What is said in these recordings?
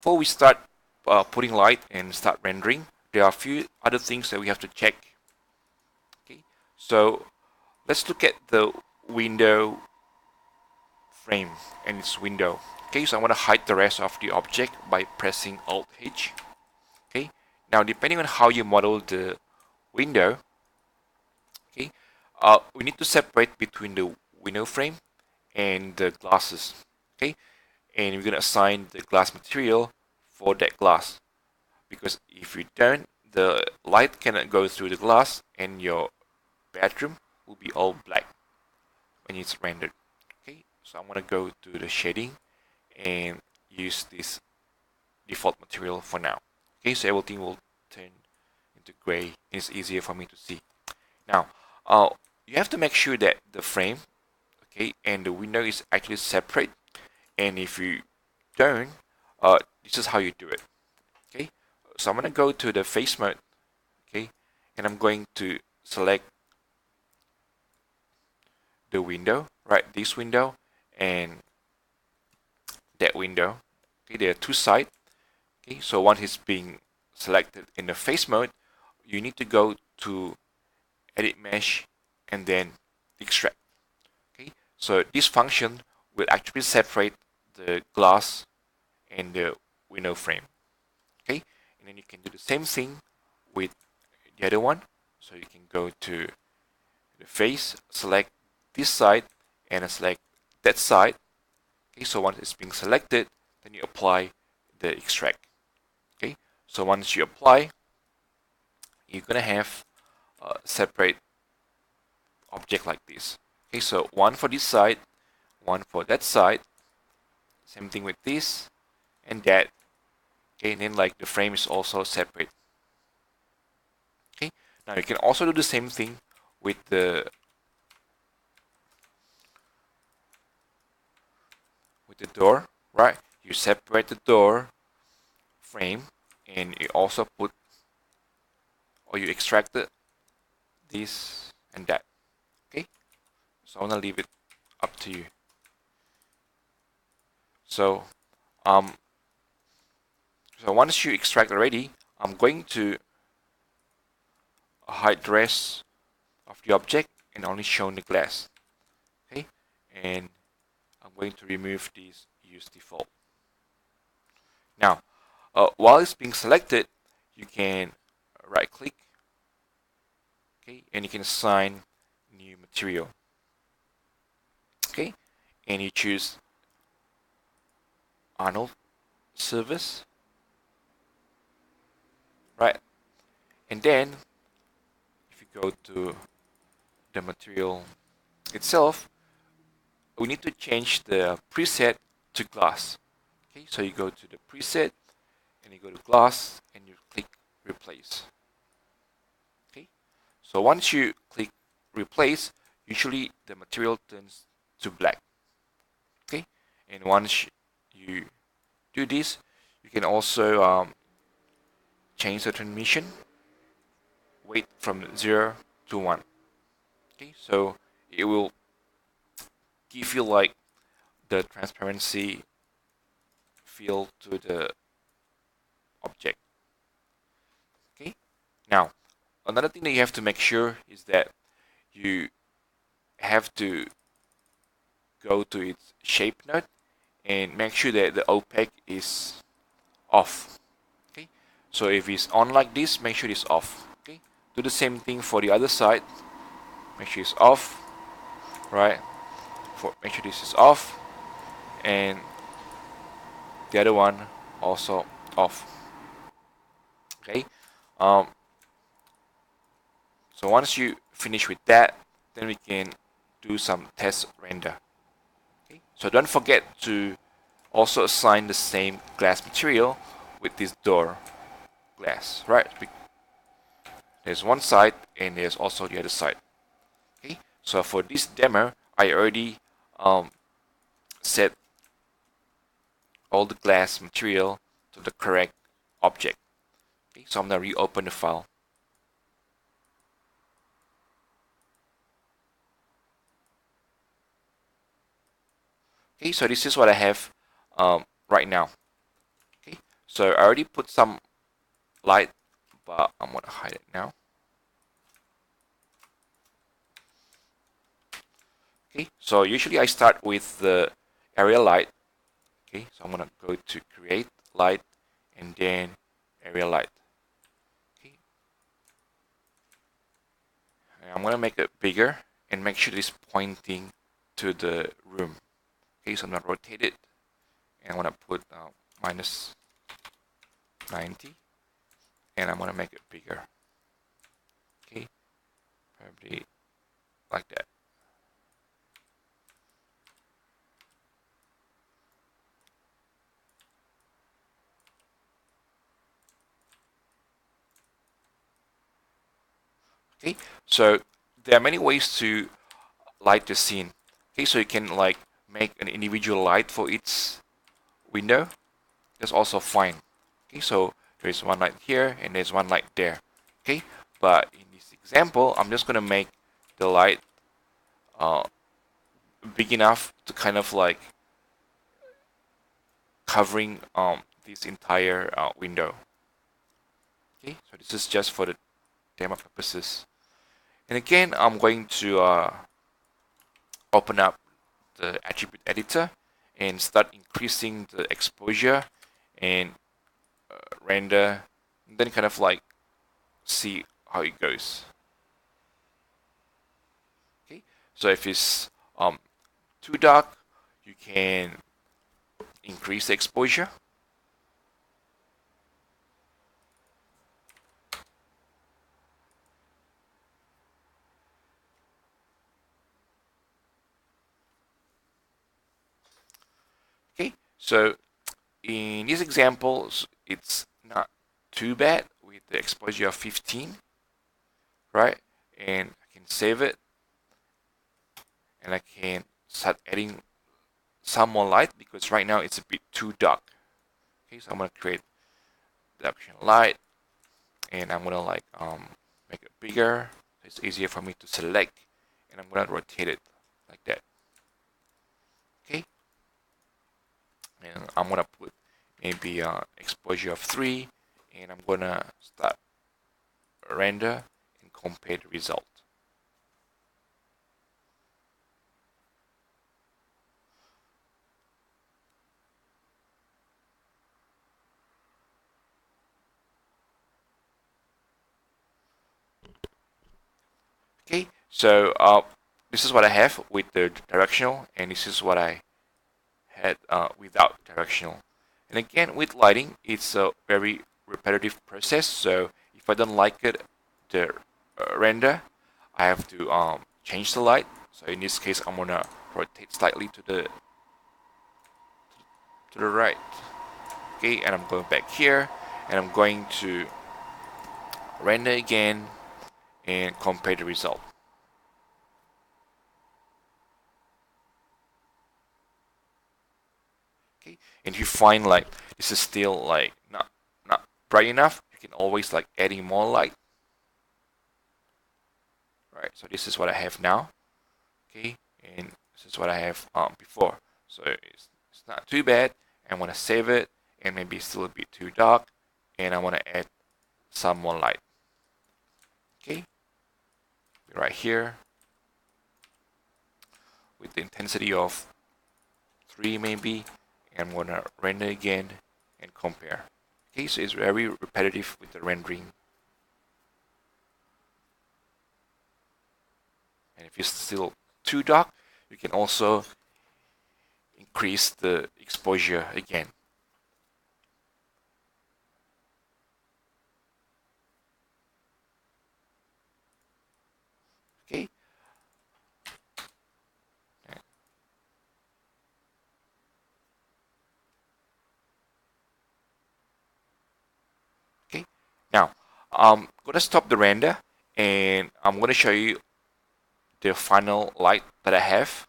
before we start putting light and start rendering, there are a few other things that we have to check. Okay, so let's look at the window frame and its window. Okay, so I want to hide the rest of the object by pressing Alt H. Okay, now depending on how you model the window, okay, we need to separate between the window frame and the glasses. Okay, and we're gonna assign the glass material for that glass, because if you don't, the light cannot go through the glass and your bedroom will be all black when it's rendered. Okay, so I'm gonna go to the shading and use this default material for now. Okay, so everything will turn into gray and it's easier for me to see. Now, you have to make sure that the frame, okay, and the window is actually separate. And if you don't, this is how you do it. Okay, so I'm gonna go to the face mode. Okay, and I'm going to select the window, right? This window and that window. Okay, there are two sides. Okay, so once it's being selected in the face mode, you need to go to edit mesh and then extract. Okay, so this function will actually separate the glass and the window frame. Okay, and then you can do the same thing with the other one. So you can go to the face, select this side, and select that side. Okay, so once it's being selected, then you apply the extract. Okay, so once you apply, you're gonna have a separate object like this. Okay, so one for this side, one for that side. Same thing with this and that. Okay, and then like the frame is also separate. Okay, now you can also do the same thing with the door, right? You separate the door frame and you also put, or you extract this and that. Okay, so I'm gonna leave it up to you. So um so once you extract already, I'm going to hide the rest of the object and only show the glass. Okay, and I'm going to remove this use default. Now, while it's being selected, you can right click, okay, and you can assign new material. Okay, and you choose Arnold Service, right? And then if you go to the material itself, we need to change the preset to glass. Okay, so you go to the preset and you go to glass and you click replace. Okay, so once you click replace, usually the material turns to black. Okay, and once you do this, you can also change the transmission weight from 0 to 1. Okay, so it will give you like the transparency feel to the object. Okay, now another thing that you have to make sure is that you have to go to its shape node and make sure that the opaque is off. Okay, so if it's on like this, make sure it's off. Okay, do the same thing for the other side. Make sure it's off, right? Make sure this is off, and the other one also off. Okay, um, so once you finish with that, then we can do some test render. Okay, so don't forget to also assign the same glass material with this door glass, right? There's one side and there's also the other side. Okay, so for this demo, I already set all the glass material to the correct object. Okay, so I'm gonna reopen the file. Okay, so this is what I have right now. Okay, So I already put some light, but I'm gonna hide it now. Okay, so usually I start with the area light. Okay, so I'm gonna go to create light and then area light. Okay, and I'm gonna make it bigger and make sure it's pointing to the room. Okay, so I'm gonna rotate it and I'm gonna put minus 90 and I'm gonna make it bigger. Okay, probably like that. Okay, so there are many ways to light the scene. Okay, so you can like make an individual light for each window. That's also fine. Okay, so there's one light here and there's one light there. Okay, but in this example, I'm just gonna make the light uh, big enough to kind of like covering this entire window. Okay, so this is just for the demo purposes. And again, I'm going to open up the attribute editor and start increasing the exposure and render, and then kind of like see how it goes. Okay, so if it's too dark, you can increase the exposure. Okay, so in these examples, it's not too bad with the exposure of 15, right? And I can save it, and I can start adding some more light because right now it's a bit too dark. Okay, so I'm gonna create the option light, and I'm gonna like make it bigger. So it's easier for me to select, and I'm gonna rotate it like that. Okay, and I'm gonna put maybe exposure of 3, and I'm gonna start render and compare the result. Okay, so this is what I have with the directional, and this is what I had without directional. And again, with lighting, it's a very repetitive process. So if I don't like it, the render, I have to change the light. So in this case, I'm gonna rotate slightly to the right. Okay, and I'm going back here, and I'm going to render again and compare the result. Okay, and if you find like this is still like not bright enough, you can always like adding more light. Right, so this is what I have now. Okay, and this is what I have before. So it's not too bad. I want to save it, and maybe it's still a bit too dark, and I want to add some more light. Okay, right here with the intensity of 3 maybe, and I'm gonna render again and compare. Okay, so it's very repetitive with the rendering. And if it's still too dark, you can also increase the exposure again. Okay. Okay. Now, I'm gonna stop the render, and I'm gonna show you the final light that I have.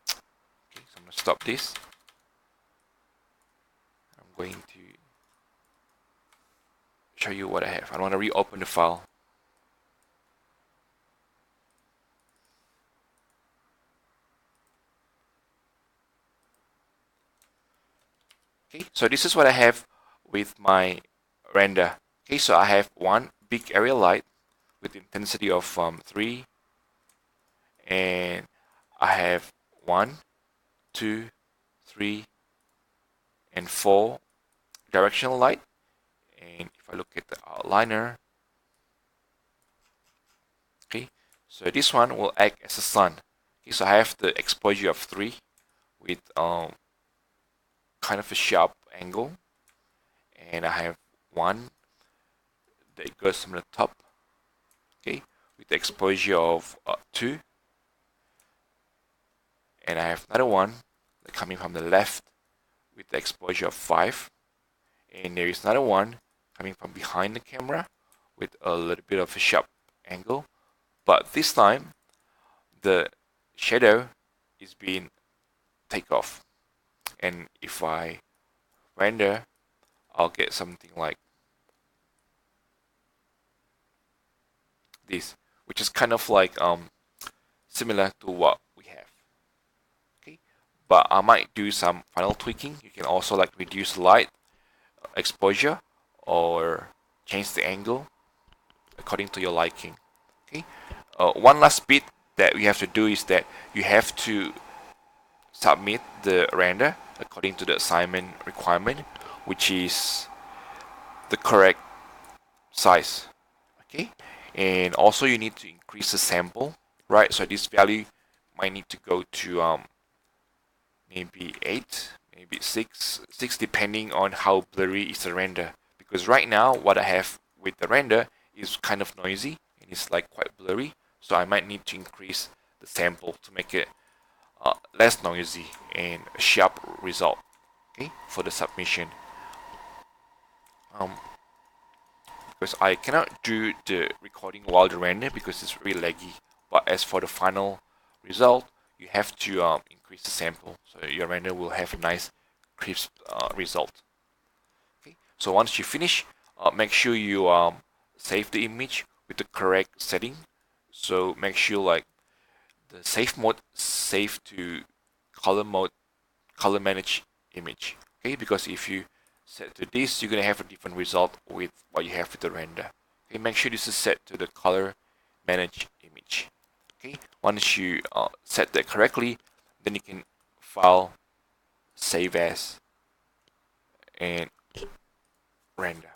Okay, so I'm gonna stop this. I'm going to show you what I have. I want to reopen the file. Okay, so So this is what I have with my render. Okay, so I have one big area light with intensity of 3, and I have 1, 2, 3, and 4 directional light. And if I look at the outliner, okay, so this one will act as a sun. Okay, so I have the exposure of 3 with kind of a sharp angle, and I have 1 that goes from the top, okay, with the exposure of 2, and I have another one coming from the left with the exposure of 5, and there is another one coming from behind the camera with a little bit of a sharp angle, but this time the shadow is being taken off, and if I render, I'll get something like this, which is kind of like similar to what we have. Okay, but I might do some final tweaking. You can also like reduce light exposure or change the angle according to your liking. Okay, one last bit that we have to do is that you have to submit the render according to the assignment requirement, which is the correct size. Okay, and also you need to increase the sample, right? So this value might need to go to maybe 8, maybe 6 depending on how blurry is the render, because right now what I have with the render is kind of noisy and it's like quite blurry, so I might need to increase the sample to make it less noisy and a sharp result, okay, for the submission. Because I cannot do the recording while the render because it's really laggy, but as for the final result, you have to increase the sample so your render will have a nice crisp result. Okay, so once you finish, make sure you save the image with the correct setting. So make sure like the save mode save to color mode, color manage image. Okay, because if you set to this, you're gonna have a different result with what you have with the render. Okay, make sure this is set to the color manage image. Okay, once you set that correctly, then you can file, save as, and render.